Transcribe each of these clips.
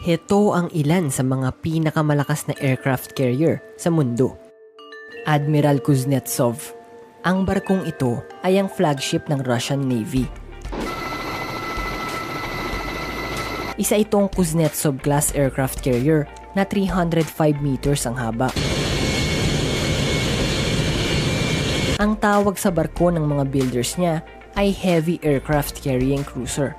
Heto ang ilan sa mga pinakamalakas na aircraft carrier sa mundo. Admiral Kuznetsov. Ang barkong ito ay ang flagship ng Russian Navy. Isa itong Kuznetsov-class aircraft carrier na 305 meters ang haba. Ang tawag sa barko ng mga builders niya ay Heavy Aircraft Carrying Cruiser.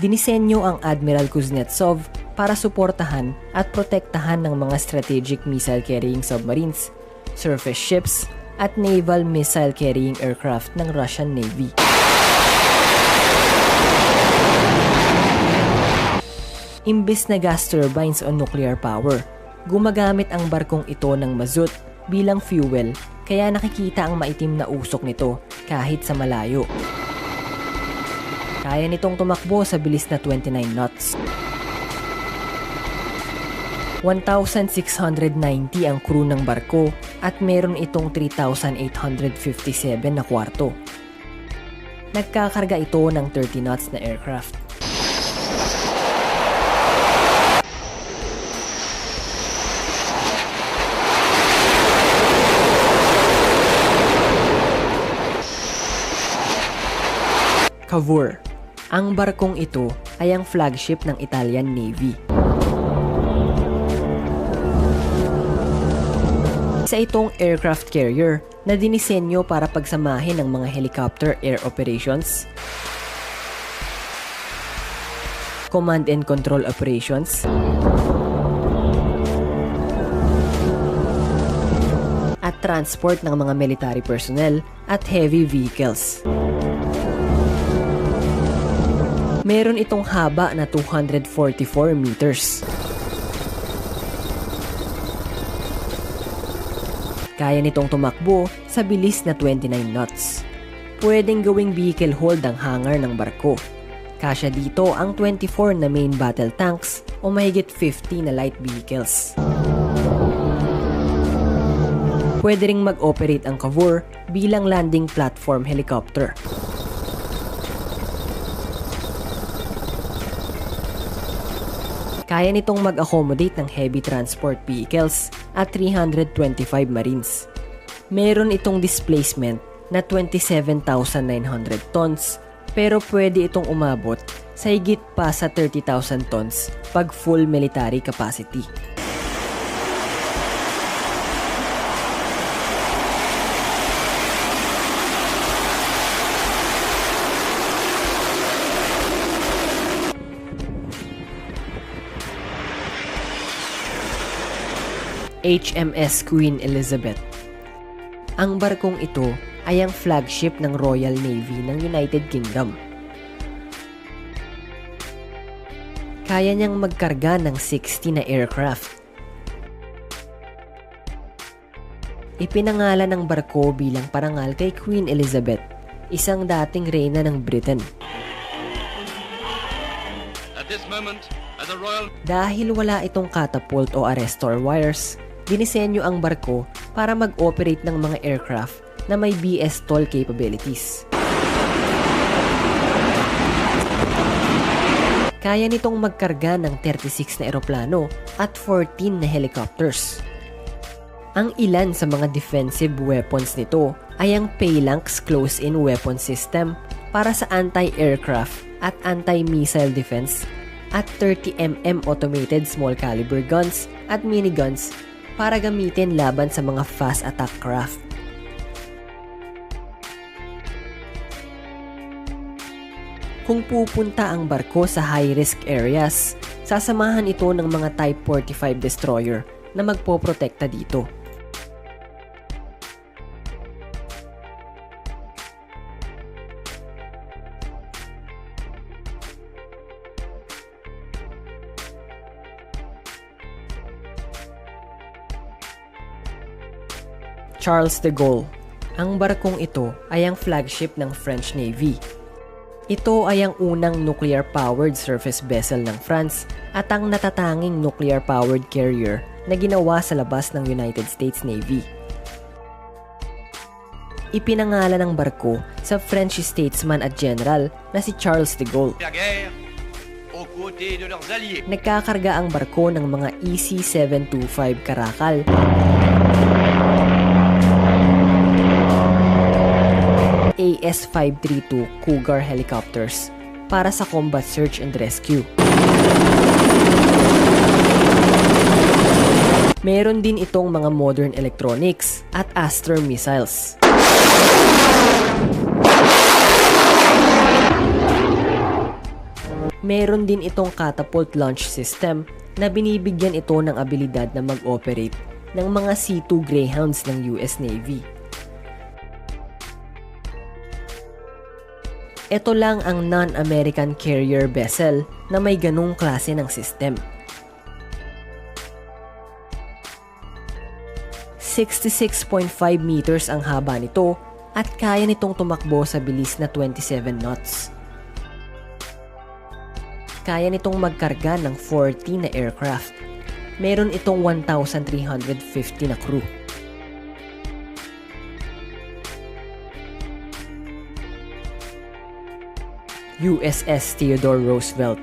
Dinisenyo ang Admiral Kuznetsov para suportahan at protektahan ng mga strategic missile-carrying submarines, surface ships, at naval missile-carrying aircraft ng Russian Navy. Imbis na gas turbines o nuclear power, gumagamit ang barkong ito ng mazout bilang fuel, kaya nakikita ang maitim na usok nito kahit sa malayo. Kaya nitong tumakbo sa bilis na 29 knots. 1,690 ang crew ng barko at meron itong 3,857 na kwarto. Nagkakarga ito ng 30 knots na aircraft. Cavour. Ang barkong ito ay ang flagship ng Italian Navy. Isa itong aircraft carrier na dinisenyo para pagsamahin ng mga helicopter air operations, command and control operations, at transport ng mga military personnel at heavy vehicles. Meron itong haba na 244 meters. Kaya nitong tumakbo sa bilis na 29 knots. Pwedeng gawing vehicle hold ang hangar ng barko. Kasya dito ang 24 na main battle tanks o mahigit 50 na light vehicles. Pwede ring mag-operate ang Cavour bilang landing platform helicopter. Kaya nitong mag-accommodate ng heavy transport vehicles at 325 marines. Meron itong displacement na 27,900 tons pero pwede itong umabot sa higit pa sa 30,000 tons pag full military capacity. HMS Queen Elizabeth. Ang barkong ito ay ang flagship ng Royal Navy ng United Kingdom. Kaya niyang magkarga ng 60 na aircraft. Ipinangalan ng barko bilang parangal kay Queen Elizabeth, isang dating reyna ng Britain. At this moment, as a royal... Dahil wala itong catapult o arrestor wires, dinisenyo ang barko para mag-operate ng mga aircraft na may BS-STOL capabilities. Kaya nitong magkarga ng 36 na eroplano at 14 na helicopters. Ang ilan sa mga defensive weapons nito ay ang Phalanx Close-In Weapon System para sa anti-aircraft at anti-missile defense at 30mm automated small caliber guns at miniguns para gamitin laban sa mga fast attack craft. Kung pupunta ang barko sa high-risk areas, sasamahan ito ng mga Type 45 destroyer na magpoprotekta dito. Charles de Gaulle. Ang barkong ito ay ang flagship ng French Navy. Ito ay ang unang nuclear-powered surface vessel ng France at ang natatanging nuclear-powered carrier na ginawa sa labas ng United States Navy. Ipinangalan ng barko sa French statesman at general na si Charles de Gaulle. aux côtés de leurs alliés. Nagkakarga ang barko ng mga EC-725 Caracal, AS-532 Cougar helicopters para sa combat search and rescue. Meron din itong mga modern electronics at Aster missiles. Meron din itong catapult launch system na binibigyan ito ng abilidad na mag-operate ng mga C-2 Greyhounds ng US Navy. Ito lang ang non-American carrier vessel na may ganung klase ng system. 66.5 meters ang haba nito at kaya nitong tumakbo sa bilis na 27 knots. Kaya nitong magkarga ng 40 na aircraft. Meron itong 1,350 na crew. USS Theodore Roosevelt.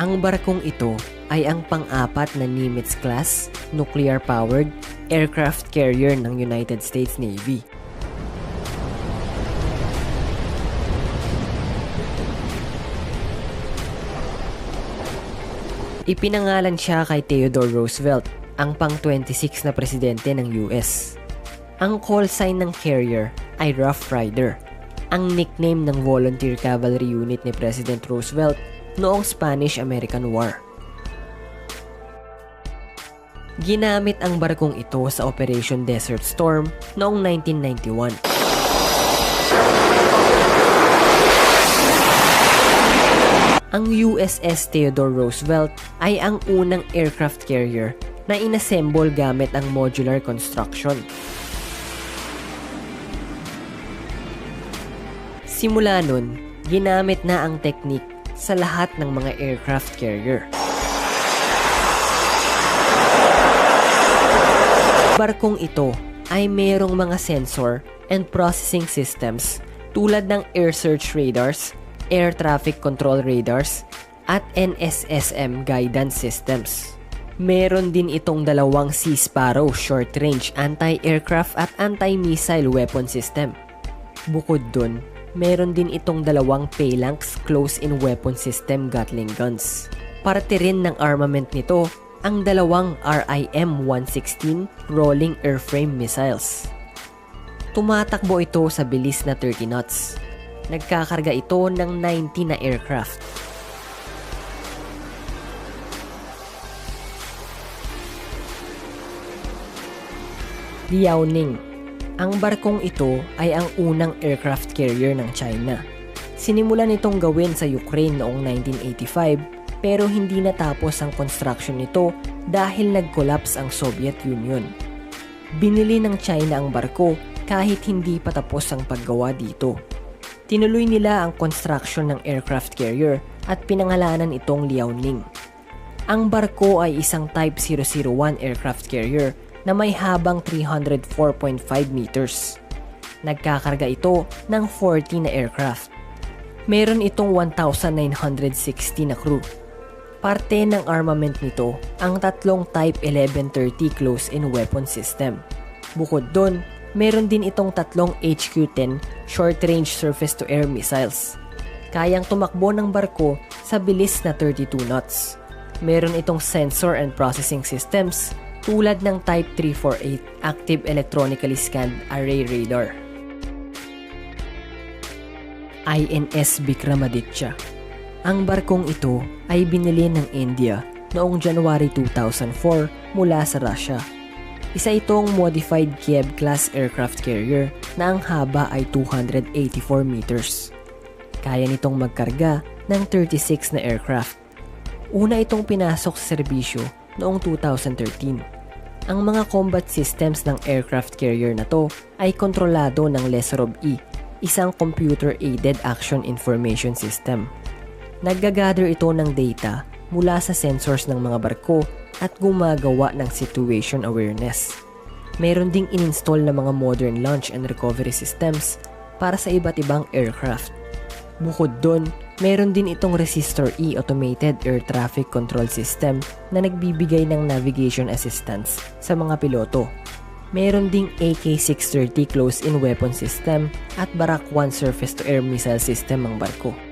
Ang barkong ito ay ang pang-apat na Nimitz-class, nuclear-powered aircraft carrier ng United States Navy. Ipinangalan siya kay Theodore Roosevelt, ang pang-26 na presidente ng US. Ang call sign ng carrier ay Rough Rider, ang nickname ng volunteer cavalry unit ni President Roosevelt noong Spanish-American War. Ginamit ang barkong ito sa Operation Desert Storm noong 1991. Ang USS Theodore Roosevelt ay ang unang aircraft carrier na inassemble gamit ang modular construction. Simula nun, ginamit na ang technique sa lahat ng mga aircraft carrier. Barkong ito ay mayroong mga sensor and processing systems tulad ng air search radars, air traffic control radars, at NSSM guidance systems. Meron din itong dalawang Sea Sparrow short-range anti-aircraft at anti-missile weapon system. Bukod dun, meron din itong dalawang Phalanx close-in weapon system Gatling guns. Parte rin ng armament nito ang dalawang RIM-116 rolling airframe missiles. Tumatakbo ito sa bilis na 30 knots. Nagkakarga ito ng 90 na aircraft. Liaoning. Ang barkong ito ay ang unang aircraft carrier ng China. Sinimulan itong gawin sa Ukraine noong 1985 pero hindi natapos ang construction nito dahil nag-collapse ang Soviet Union. Binili ng China ang barko kahit hindi pa tapos ang paggawa dito. Tinuloy nila ang construction ng aircraft carrier at pinangalanan itong Liaoning. Ang barko ay isang Type 001 aircraft carrier na may habang 304.5 meters. Nagkakarga ito ng 40 na aircraft. Meron itong 1,960 na crew. Parte ng armament nito ang tatlong Type 1130 close-in weapon system. Bukod dun, meron din itong tatlong HQ-10 short-range surface-to-air missiles. Kayang tumakbo ng barko sa bilis na 32 knots. Meron itong sensor and processing systems tulad ng Type 348 active electronically scanned array radar. INS Vikramaditya. Ang barkong ito ay binili ng India noong January 2004 mula sa Russia. Isa itong modified Kiev-class aircraft carrier na ang haba ay 284 meters. Kaya nitong magkarga ng 36 na aircraft. Una itong pinasok sa serbisyo noong 2013. Ang mga combat systems ng aircraft carrier na to ay kontrolado ng Leserov-E, isang computer-aided action information system. Naggagather ito ng data mula sa sensors ng mga barko at gumagawa ng situation awareness. Meron ding in-install na mga modern launch and recovery systems para sa iba't ibang aircraft. Bukod dun, Meron din itong Resistor E Automated Air Traffic Control System na nagbibigay ng navigation assistance sa mga piloto. Meron ding AK-630 Close-in Weapon System at Barak 1 Surface-to-Air Missile System ang barko.